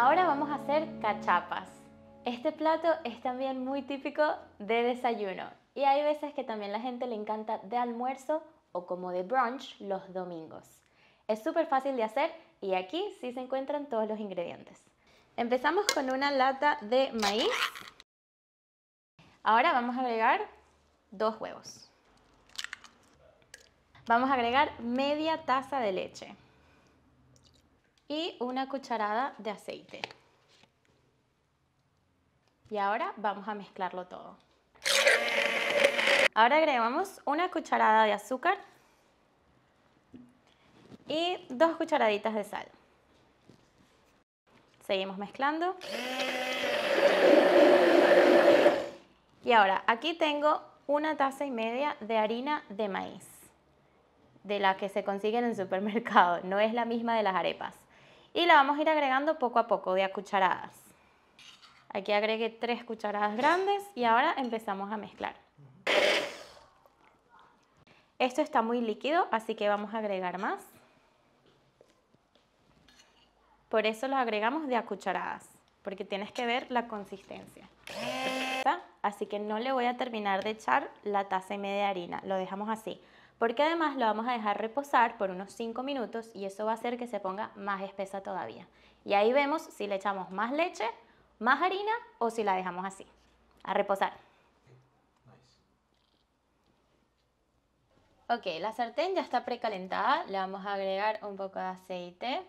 Ahora vamos a hacer cachapas. Este plato es también muy típico de desayuno y hay veces que también a la gente le encanta de almuerzo o como de brunch los domingos. Es súper fácil de hacer y aquí sí se encuentran todos los ingredientes. Empezamos con una lata de maíz. Ahora vamos a agregar 2 huevos. Vamos a agregar media taza de leche y una cucharada de aceite. Y ahora vamos a mezclarlo todo. Ahora agregamos una cucharada de azúcar y 2 cucharaditas de sal. Seguimos mezclando. Y ahora aquí tengo 1,5 tazas de harina de maíz, de la que se consigue en el supermercado, no es la misma de las arepas. Y la vamos a ir agregando poco a poco, de a cucharadas. Aquí agregué 3 cucharadas grandes y ahora empezamos a mezclar. Esto está muy líquido, así que vamos a agregar más. Por eso los agregamos de a cucharadas, porque tienes que ver la consistencia. Así que no le voy a terminar de echar la 1,5 tazas de harina, lo dejamos así. Porque además lo vamos a dejar reposar por unos 5 minutos y eso va a hacer que se ponga más espesa todavía. Y ahí vemos si le echamos más leche, más harina o si la dejamos así, a reposar. Ok, la sartén ya está precalentada, le vamos a agregar un poco de aceite.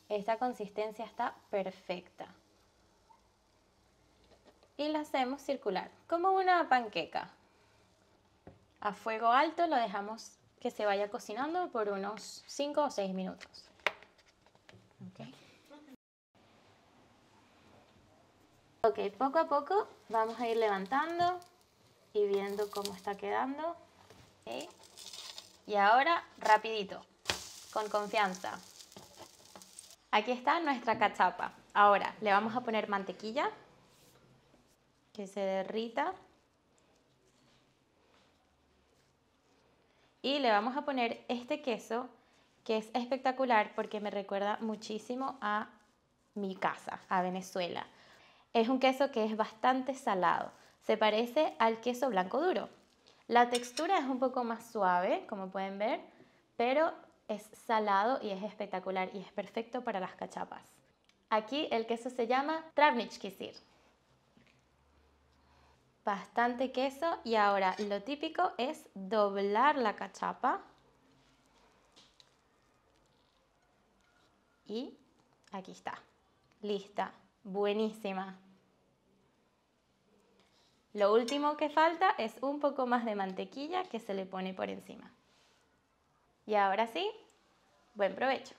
Esta consistencia está perfecta. Y la hacemos circular, como una panqueca. A fuego alto lo dejamos que se vaya cocinando por unos 5 o 6 minutos. Ok, poco a poco vamos a ir levantando y viendo cómo está quedando. Okay. Y ahora, rapidito, con confianza. Aquí está nuestra cachapa. Ahora le vamos a poner mantequilla, que se derrita. Y le vamos a poner este queso, que es espectacular porque me recuerda muchísimo a mi casa, a Venezuela. Es un queso que es bastante salado. Se parece al queso blanco duro. La textura es un poco más suave, como pueden ver, pero es salado y es espectacular y es perfecto para las cachapas. Aquí el queso se llama Travnichki sir. Bastante queso y ahora lo típico es doblar la cachapa. Y aquí está, lista, buenísima. Lo último que falta es un poco más de mantequilla que se le pone por encima. Y ahora sí, buen provecho.